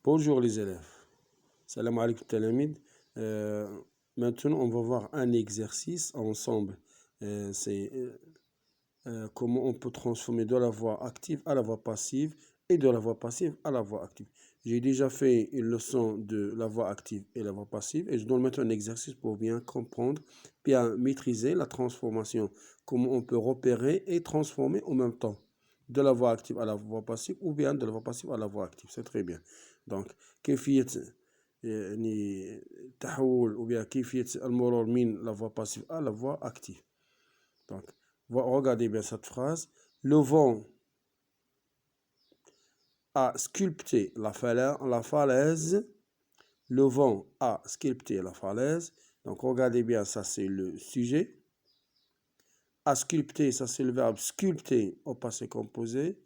Bonjour les élèves. Salam alaikum talamid. Maintenant, on va voir un exercice ensemble. C'est comment on peut transformer de la voix active à la voix passive et de la voix passive à la voix active. J'ai déjà fait une leçon de la voix active et la voix passive et je donne maintenant un exercice pour bien comprendre, bien maîtriser la transformation. Comment on peut repérer et transformer en même temps de la voix active à la voix passive ou bien de la voix passive à la voix active. C'est très bien. Donc, كيفية يعني تحول ou bien كيفية المرور من la voix passive à la voix active. Donc, regardez bien cette phrase. Le vent a sculpté la falaise. Le vent a sculpté la falaise. Donc, regardez bien, ça c'est le sujet. A sculpté, ça c'est le verbe sculpter au passé composé.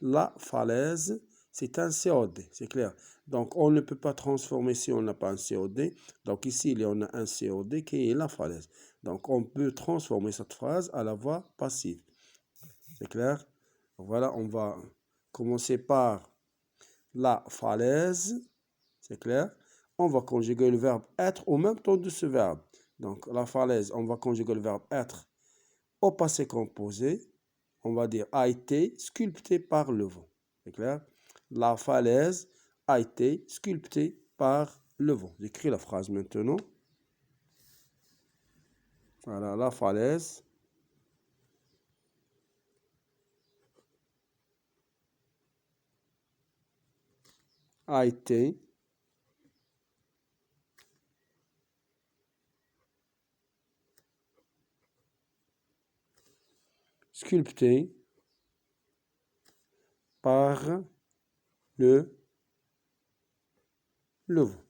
La falaise, c'est un COD, c'est clair. Donc, on ne peut pas transformer si on n'a pas un COD. Donc, ici, il y en a un COD qui est la falaise. Donc, on peut transformer cette phrase à la voix passive. C'est clair? Voilà, on va commencer par la falaise. C'est clair? On va conjuguer le verbe être au même temps de ce verbe. Donc, la falaise, on va conjuguer le verbe être au passé composé. On va dire a été sculpté par le vent. C'est clair? La falaise a été sculptée par le vent. J'écris la phrase maintenant. Voilà, la falaise a été sculptée par le vent.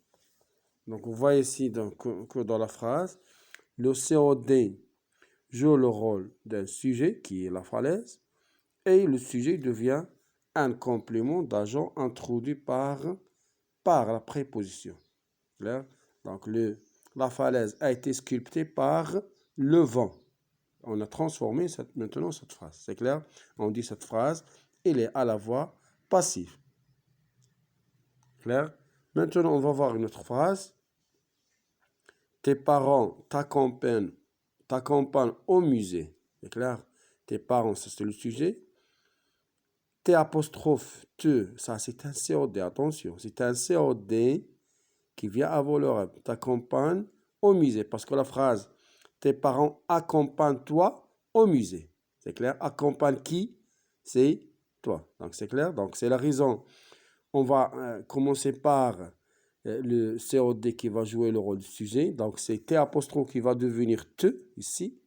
Donc, vous voyez ici que dans la phrase, le COD joue le rôle d'un sujet qui est la falaise et le sujet devient un complément d'agent introduit par la préposition. Clair? Donc, la falaise a été sculptée par le vent. On a transformé maintenant cette phrase. C'est clair? On dit cette phrase, elle est à la voix passive. Clair? Maintenant, on va voir une autre phrase. Tes parents t'accompagnent au musée. C'est clair? Tes parents, ça c'est le sujet. T apostrophe te, ça c'est un COD, attention. C'est un COD qui vient avant le verbe. T'accompagne au musée. Parce que la phrase, tes parents accompagnent-toi au musée. C'est clair? Accompagne qui? C'est toi. Donc c'est clair? Donc c'est la raison. On va commencer par le COD qui va jouer le rôle du sujet. Donc, c'est T apostrophe qui va devenir te, ici.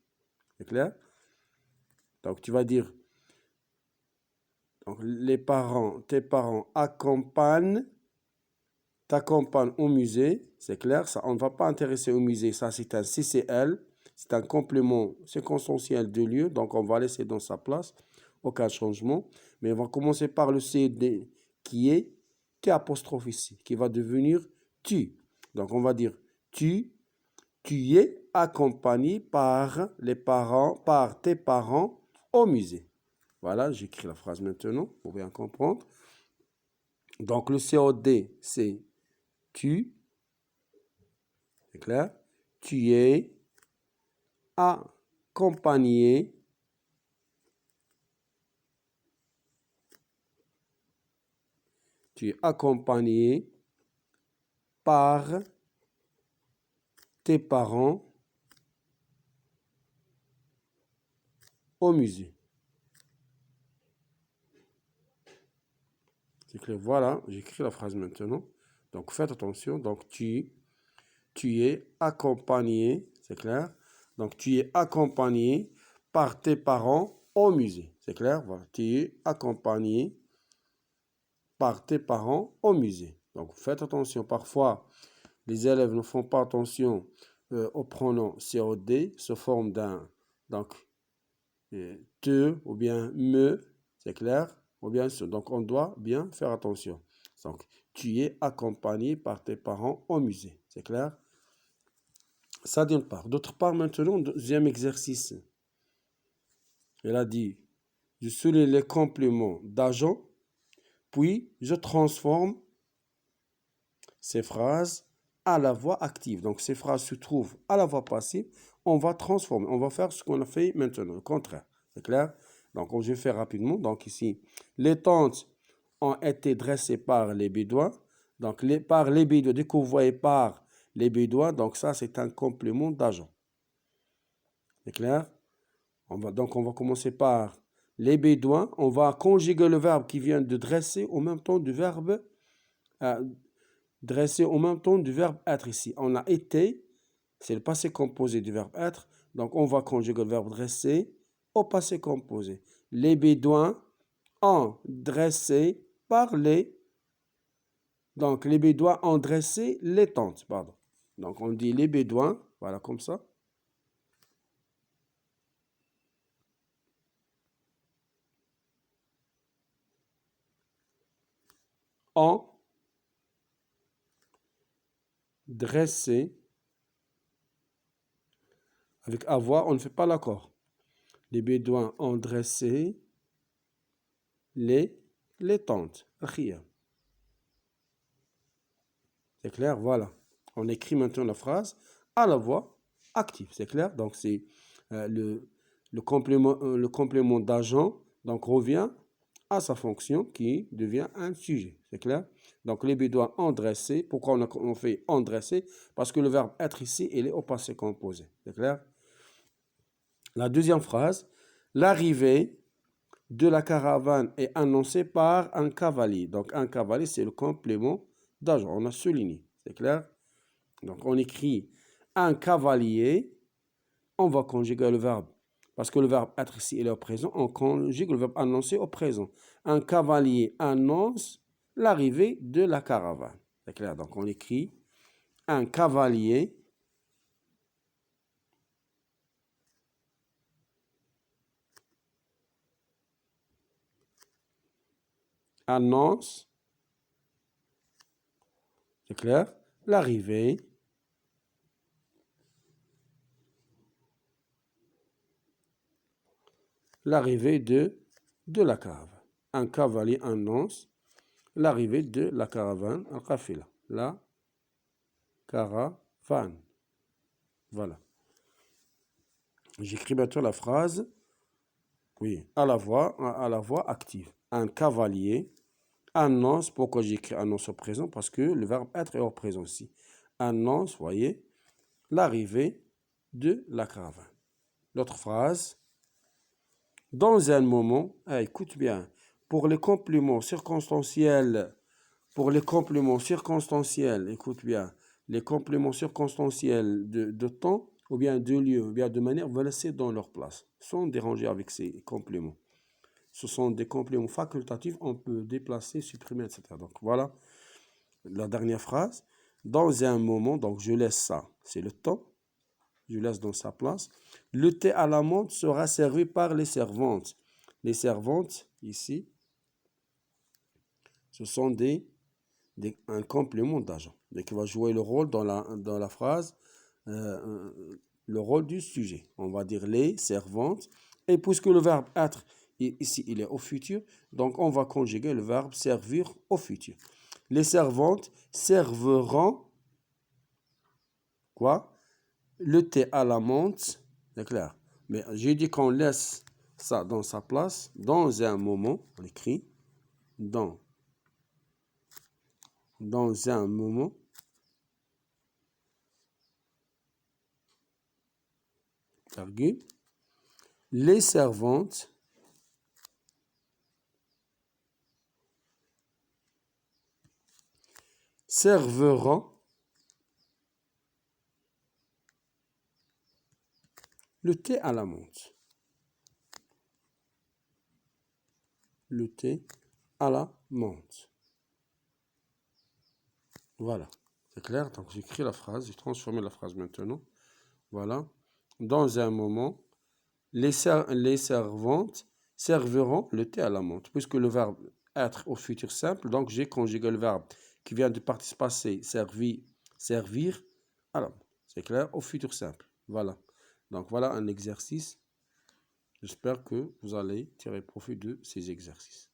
C'est clair? Donc, tu vas dire, donc, tes parents t'accompagnent au musée. C'est clair? Ça, on ne va pas intéresser au musée. Ça, c'est un CCL. C'est un complément circonstanciel de lieu. Donc, on va laisser dans sa place. Aucun changement. Mais on va commencer par le COD qui est T apostrophe ici, qui va devenir tu. Donc, on va dire tu es accompagné par tes parents au musée. Voilà, j'écris la phrase maintenant pour bien comprendre. Donc, le COD, c'est tu. C'est clair? Tu es accompagné par tes parents au musée. C'est clair, voilà, j'écris la phrase maintenant. Donc, faites attention. Donc, tu es accompagné, c'est clair? Donc, tu es accompagné par tes parents au musée. C'est clair? Voilà, tu es accompagné par tes parents au musée. Donc, faites attention. Parfois, les élèves ne font pas attention au pronom COD, se forme d'un, donc, te ou bien me, c'est clair? Ou bien ce. Donc, on doit bien faire attention. Donc, tu es accompagné par tes parents au musée. C'est clair? Ça d'une part. D'autre part, maintenant, deuxième exercice. Elle a dit, je souligne les compléments d'agent, puis je transforme ces phrases à la voix active. Donc, ces phrases se trouvent à la voix passive. On va transformer. On va faire ce qu'on a fait maintenant, le contraire. C'est clair? Donc, je vais faire rapidement. Donc, ici, les tentes ont été dressées par les Bédouins. Donc, par les Bédouins. Dès que vous voyez par les Bédouins, donc ça, c'est un complément d'agent. C'est clair? Donc, on va commencer par les Bédouins. On va conjuguer le verbe qui vient de dresser au même temps du verbe dresser au même temps du verbe être ici. On a été, c'est le passé composé du verbe être. Donc, on va conjuguer le verbe dresser au passé composé. Les Bédouins ont dressé par les. Donc, les Bédouins ont dressé les tentes. Pardon. Donc, on dit les Bédouins, voilà comme ça. Ont dressé. Avec avoir, on ne fait pas l'accord. Les Bédouins ont dressé les tentes. C'est clair, voilà. On écrit maintenant la phrase à la voix active. C'est clair? Donc, c'est le complément d'agent, donc revient à sa fonction qui devient un sujet. C'est clair? Donc, les Bédouins ont dressé. Pourquoi on fait ont dressé? Parce que le verbe être ici, il est au passé composé. C'est clair? La deuxième phrase, l'arrivée de la caravane est annoncée par un cavalier. Donc, un cavalier, c'est le complément d'agent. On a souligné. C'est clair? Donc, on écrit un cavalier. On va conjuguer le verbe. Parce que le verbe être ici, il est au présent. On conjugue le verbe annoncer au présent. Un cavalier annonce l'arrivée de la caravane. C'est clair? Donc, on écrit un cavalier annonce, c'est clair, l'arrivée de la caravane. Un cavalier annonce l'arrivée de la caravane, al-qafila, la caravane. Voilà. J'écris maintenant la phrase, oui, à la voix active. Un cavalier annonce, pourquoi j'écris annonce au présent? Parce que le verbe être est au présent aussi. Annonce, voyez, l'arrivée de la caravane. L'autre phrase, dans un moment, écoute bien, pour les compléments circonstanciels, écoute bien, les compléments circonstanciels de temps, ou bien de lieu, ou bien de manière, on va laisser dans leur place, sans déranger avec ces compléments. Ce sont des compléments facultatifs, on peut déplacer, supprimer, etc. Donc voilà la dernière phrase. Dans un moment, donc je laisse ça, c'est le temps, je laisse dans sa place. Le thé à la menthe sera servi par les servantes. Les servantes, ici, ce sont un complément d'agent. Donc, il va jouer le rôle dans la phrase, le rôle du sujet. On va dire les servantes. Et puisque le verbe être, ici, il est au futur, donc on va conjuguer le verbe servir au futur. Les servantes serviront, quoi? Le thé à la menthe, c'est clair. Mais j'ai dit qu'on laisse ça dans sa place, dans un moment, on écrit, dans un moment, virgule, les servantes serviront le thé à la menthe. Le thé à la menthe. Voilà. C'est clair? Donc j'écris la phrase, j'ai transformé la phrase maintenant. Voilà. Dans un moment, les servantes serviront le thé à la menthe. Puisque le verbe être au futur simple, donc j'ai conjugué le verbe qui vient du participe passé, servir à la menthe. C'est clair? Au futur simple. Voilà. Donc voilà un exercice. J'espère que vous allez tirer profit de ces exercices.